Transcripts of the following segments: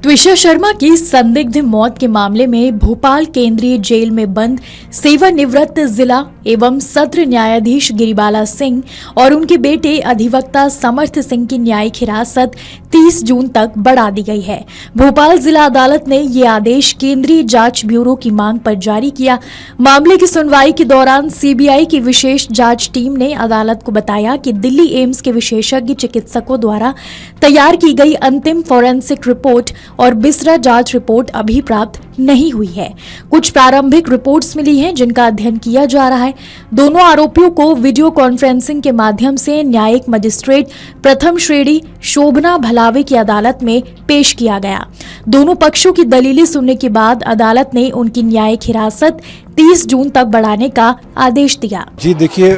त्विषा शर्मा की संदिग्ध मौत के मामले में भोपाल केंद्रीय जेल में बंद सेवानिवृत्त जिला एवं सत्र न्यायाधीश गिरिबाला सिंह और उनके बेटे अधिवक्ता समर्थ सिंह की न्यायिक हिरासत 30 जून तक बढ़ा दी गई है। भोपाल जिला अदालत ने ये आदेश केंद्रीय जांच ब्यूरो की मांग पर जारी किया। मामले की सुनवाई के दौरान सीबीआई की विशेष जांच टीम ने अदालत को बताया कि दिल्ली एम्स के विशेषज्ञ चिकित्सकों द्वारा तैयार की गई अंतिम फॉरेंसिक रिपोर्ट और बिसरा जांच रिपोर्ट अभी प्राप्त नहीं हुई है। कुछ प्रारंभिक रिपोर्ट्स मिली हैं जिनका अध्ययन किया जा रहा है। दोनों आरोपियों को वीडियो कॉन्फ्रेंसिंग के माध्यम से न्यायिक मजिस्ट्रेट प्रथम श्रेणी शोभना भलावे की अदालत में पेश किया गया। दोनों पक्षों की दलीलें सुनने के बाद अदालत ने उनकी न्यायिक हिरासत 30 जून तक बढ़ाने का आदेश दिया। जी देखिए,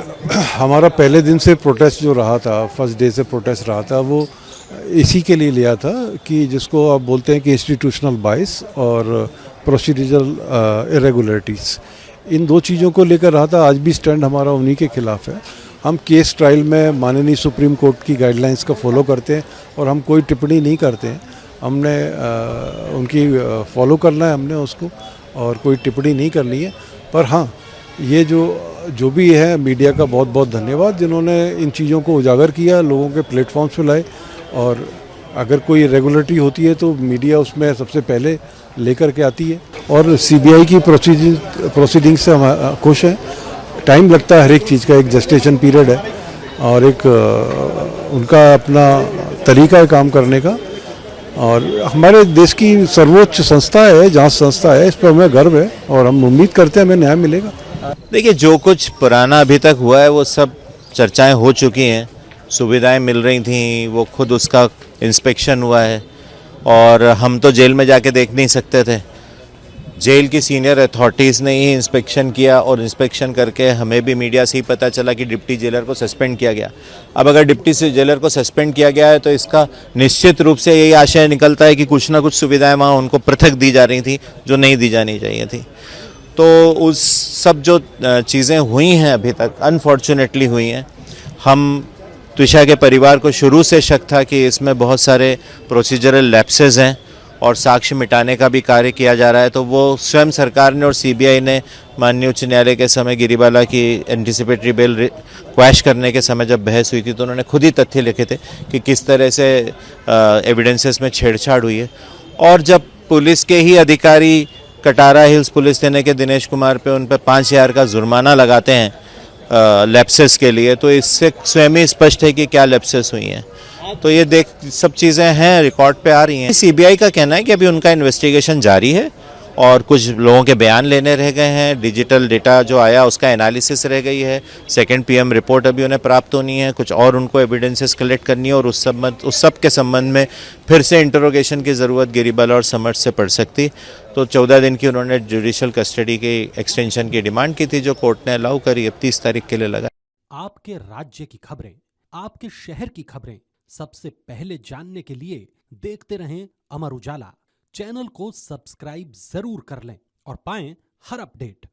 हमारा पहले दिन से प्रोटेस्ट जो रहा था, फर्स्ट डे से प्रोटेस्ट रहा था, वो इसी के लिए लिया था कि जिसको आप बोलते हैं कि इंस्टीट्यूशनल बाइस और प्रोसीजरल इरेगुलरिटीज़, इन दो चीज़ों को लेकर रहा था। आज भी स्टैंड हमारा उन्हीं के खिलाफ है। हम केस ट्रायल में माननीय सुप्रीम कोर्ट की गाइडलाइंस का फॉलो करते हैं और हम कोई टिप्पणी नहीं करते हैं। हमने उनकी फॉलो करना है, हमने उसको, और कोई टिप्पणी नहीं करनी है। पर हाँ, ये जो भी है, मीडिया का बहुत बहुत धन्यवाद जिन्होंने इन चीज़ों को उजागर किया, लोगों के प्लेटफॉर्म्स पे लाए, और अगर कोई रेगुलरिटी होती है तो मीडिया उसमें सबसे पहले लेकर के आती है। और सीबीआई की प्रोसीडिंग से हम खुश हैं। टाइम लगता है हर एक चीज़ का, एक जस्टेशन पीरियड है और एक उनका अपना तरीका है काम करने का, और हमारे देश की सर्वोच्च संस्था है, जांच संस्था है, इस पर हमें गर्व है और हम उम्मीद करते हैं हमें न्याय मिलेगा। देखिए, जो कुछ पुराना अभी तक हुआ है वो सब चर्चाएं हो चुकी हैं, सुविधाएं मिल रही थी, वो खुद उसका इंस्पेक्शन हुआ है और हम तो जेल में जाके देख नहीं सकते थे। जेल की सीनियर अथॉरिटीज़ ने ही इंस्पेक्शन किया और इंस्पेक्शन करके हमें भी मीडिया से ही पता चला कि डिप्टी जेलर को सस्पेंड किया गया। अब अगर डिप्टी जेलर को सस्पेंड किया गया है तो इसका निश्चित रूप से यही आशय निकलता है कि कुछ ना कुछ सुविधाएं वहाँ उनको पृथक दी जा रही थी जो नहीं दी जानी चाहिए थी। तो उस सब जो चीज़ें हुई हैं अभी तक, अनफॉर्चुनेटली हुई हैं। हम त्विषा के परिवार को शुरू से शक था कि इसमें बहुत सारे प्रोसीजरल लैप्सेस हैं और साक्ष्य मिटाने का भी कार्य किया जा रहा है। तो वो स्वयं सरकार ने और सीबीआई ने माननीय उच्च न्यायालय के समय गिरिबाला की एंटिसिपेटरी बेल क्वैश करने के समय जब बहस हुई थी तो उन्होंने खुद ही तथ्य लिखे थे कि किस तरह से एविडेंसेस में छेड़छाड़ हुई है। और जब पुलिस के ही अधिकारी कटारा हिल्स पुलिस थाने के दिनेश कुमार पे उन पर 5,000 का जुर्माना लगाते हैं लैप्सेस के लिए, तो इससे स्वयं ही स्पष्ट है कि क्या लैप्सेस हुई हैं। तो ये सब चीज़ें हैं, रिकॉर्ड पे आ रही हैं। सीबीआई का कहना है कि अभी उनका इन्वेस्टिगेशन जारी है और कुछ लोगों के बयान लेने रह गए हैं, डिजिटल डेटा जो आया उसका एनालिसिस रह गई है, सेकंड पीएम रिपोर्ट अभी उन्हें प्राप्त होनी है, कुछ और उनको एविडेंसेस कलेक्ट करनी है और उस सब के संबंध में फिर से इंटरोगेशन की ज़रूरत गिरिबाला और समर्थ से पड़ सकती। तो 14 दिन की उन्होंने जुडिशल कस्टडी की एक्सटेंशन की डिमांड की थी जो कोर्ट ने अलाउ करी, अब 30 तारीख के लिए लगा। आपके राज्य की खबरें, आपके शहर की खबरें सबसे पहले जानने के लिए देखते रहें अमर उजाला। चैनल को सब्सक्राइब जरूर कर लें और पाएं हर अपडेट।